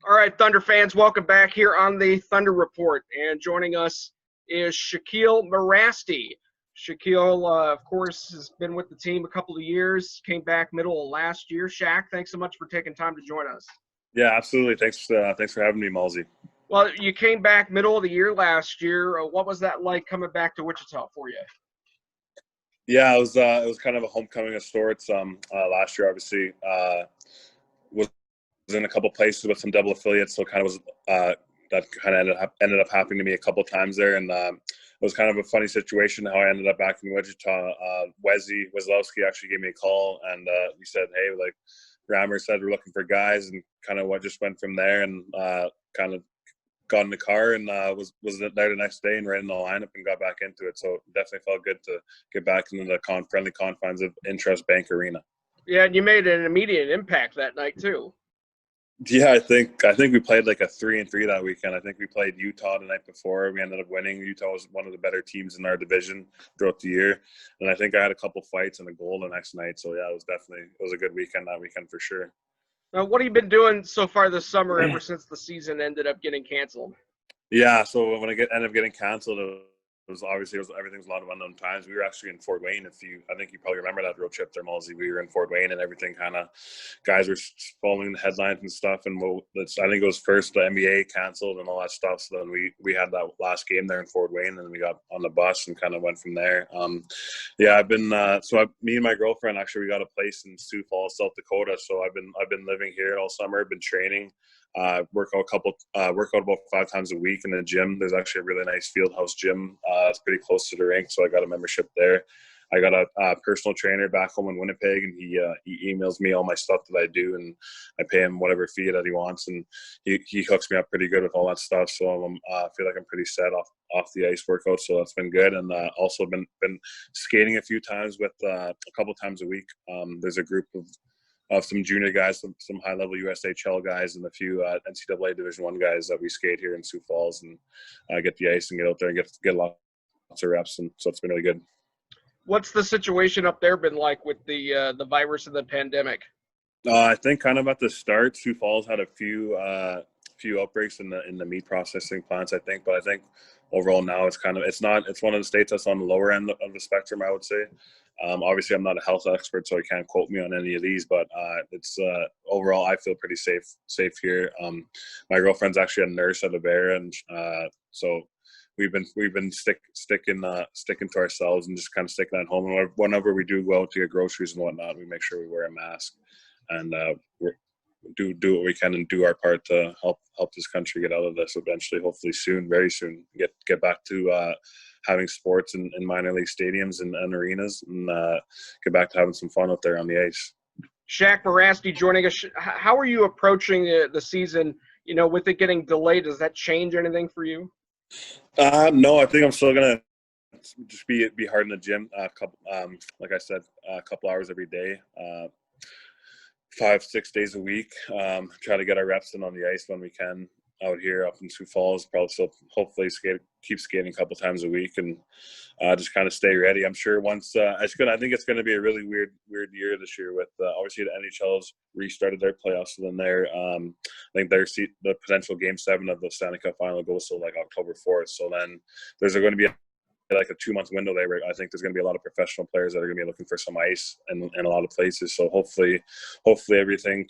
All right, Thunder fans, welcome back here on the Thunder Report. And joining us is Shaq Merasty. Shaquille, of course, has been with the team a couple of years, came back middle of last year. Shaq, thanks so much for taking time to join us. Yeah, absolutely. Thanks for having me, Malsey. Well, you came back middle of the year last year. What was that like coming back to Wichita for you? Yeah, it was kind of a homecoming of sorts. Last year, obviously, was in a couple places with some double affiliates, so kind of was that kind of ended up happening to me a couple times there, and it was kind of a funny situation how I ended up back in Wichita. Weslowski actually gave me a call, and he said, "Hey, like Rammer said, we're looking for guys," and kind of what just went from there, and kind of got in the car and was there the next day and right in the lineup and got back into it. So definitely felt good to get back into the friendly confines of Intrust Bank Arena. Yeah, and you made an immediate impact that night too. Yeah, I think we played like a 3-3 that weekend. I think we played Utah the night before. We ended up winning. Utah was one of the better teams in our division throughout the year, and I think I had a couple fights and a goal the next night. So yeah, it was a good weekend that weekend for sure. Now, what have you been doing so far this summer ever since the season ended up getting canceled? Yeah, so when ended up getting canceled, everything was a lot of unknown times. We were actually in Fort Wayne. I think you probably remember that road trip there, Malsey. We were in Fort Wayne and everything kind of guys were following the headlines and stuff. And I think it was first the NBA canceled and all that stuff. So then we had that last game there in Fort Wayne, and we got on the bus and kind of went from there. Yeah, I've been me and my girlfriend actually we got a place in Sioux Falls, South Dakota. So I've been living here all summer. Been training. Work out about 5 times a week in the gym. There's actually a really nice field house gym. It's pretty close to the rink, so I got a membership there. I got a personal trainer back home in Winnipeg, and he emails me all my stuff that I do, and I pay him whatever fee that he wants, and he hooks me up pretty good with all that stuff. So I feel like I'm pretty set off the ice workout, so that's been good. And also been skating a few times with a couple times a week. There's a group of some junior guys, some high-level USHL guys, and a few NCAA Division I guys that we skate here in Sioux Falls and get the ice and get out there and get lots of reps, and so it's been really good. What's the situation up there been like with the virus and the pandemic? I think kind of at the start, Sioux Falls had a few outbreaks in the meat processing plants, I think, but I think overall now it's one of the states that's on the lower end of the spectrum, I would say. Obviously, I'm not a health expert, so I can't quote me on any of these. But it's overall, I feel pretty safe here. My girlfriend's actually a nurse at a bear, and so we've been sticking to ourselves and just kind of sticking at home. And whenever we do go out to get groceries and whatnot, we make sure we wear a mask and do what we can and do our part to help this country get out of this eventually. Hopefully, very soon, get back to having sports in minor league stadiums and arenas, and get back to having some fun out there on the ice. Shaq Merasty joining us. How are you approaching the season? You know, with it getting delayed, does that change anything for you? No, I think I'm still gonna just be hard in the gym. Like I said, a couple hours every day, 5-6 days a week. Try to get our reps in on the ice when we can out here up in Sioux Falls. Probably still hopefully keep skating a couple times a week and just kind of stay ready. I'm sure once I think it's going to be a really weird year this year with obviously the NHL's restarted their playoffs, so then I think the potential Game 7 of the Stanley Cup final goes till like October 4th. So then there's going to be like a 2-month window there where I think there's going to be a lot of professional players that are going to be looking for some ice in a lot of places. So hopefully everything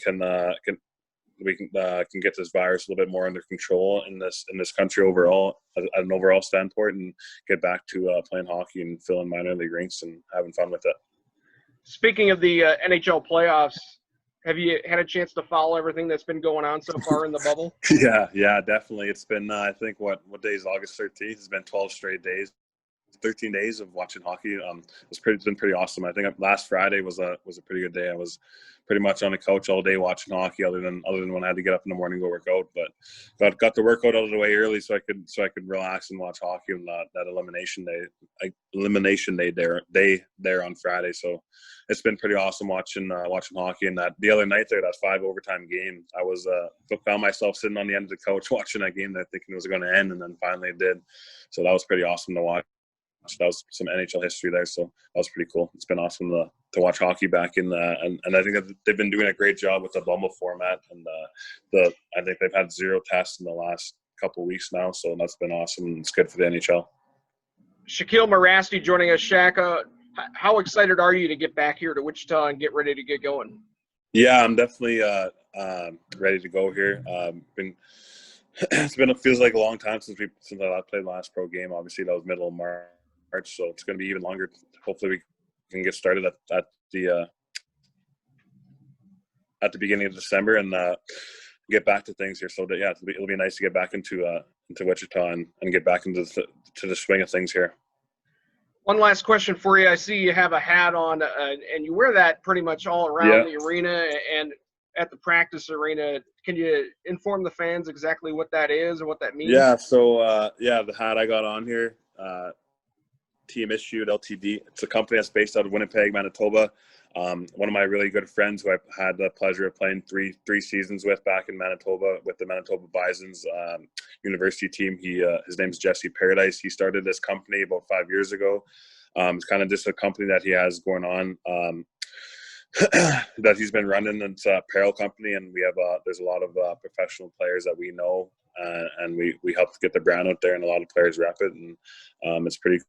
we can get this virus a little bit more under control in this country overall at an overall standpoint, and get back to playing hockey and filling minor league rinks and having fun with it. Speaking of the NHL playoffs, have you had a chance to follow everything that's been going on so far in the bubble? Yeah, definitely. It's been I think what day is August 13th? It's been 12 straight days. 13 days of watching hockey. It's been pretty awesome. I think last Friday was a pretty good day. I was pretty much on the couch all day watching hockey, other than when I had to get up in the morning and go work out. But got the workout out of the way early so I could relax and watch hockey on that elimination day there on Friday. So it's been pretty awesome watching hockey. And that the other night there, that 5 overtime game, I found myself sitting on the end of the couch watching that game, thinking it was going to end, and then finally it did. So that was pretty awesome to watch. That was some NHL history there, so that was pretty cool. It's been awesome to watch hockey back in and I think that they've been doing a great job with the bubble format, and I think they've had 0 tests in the last couple of weeks now, so that's been awesome, and it's good for the NHL. Shaquille Merasty joining us. Shaq, how excited are you to get back here to Wichita and get ready to get going? Yeah, I'm definitely ready to go here. It feels like a long time since I played the last pro game. Obviously, that was middle of March, so it's going to be even longer. Hopefully, we can get started at the beginning of December and get back to things here. So yeah, it'll be nice to get back into Wichita and get back into the swing of things here. One last question for you. I see you have a hat on, and you wear that pretty much all around the arena and at the practice arena. Can you inform the fans exactly what that is or what that means? Yeah, so the hat I got on here, Team Issued Ltd. It's a company that's based out of Winnipeg, Manitoba. One of my really good friends who I've had the pleasure of playing three seasons with back in Manitoba with the Manitoba Bison's university team. His name's Jesse Paradise. He started this company about 5 years ago. It's kind of just a company that he has going on that he's been running. It's an apparel company, and we have there's a lot of professional players that we know, and we help get the brand out there, and a lot of players rep it, and it's pretty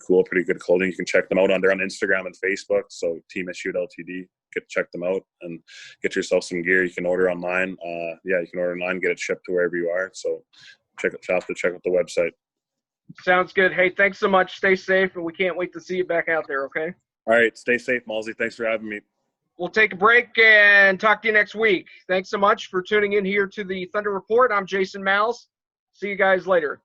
cool, pretty good clothing. You can check them out they're on Instagram and Facebook. So Team Issued Ltd. Check them out and get yourself some gear. You can order online. You can order online, get it shipped to wherever you are. So check out the website. Sounds good. Hey, thanks so much. Stay safe, and we can't wait to see you back out there. Okay. All right. Stay safe, Malsey. Thanks for having me. We'll take a break and talk to you next week. Thanks so much for tuning in here to the Thunder Report. I'm Jason Mals. See you guys later.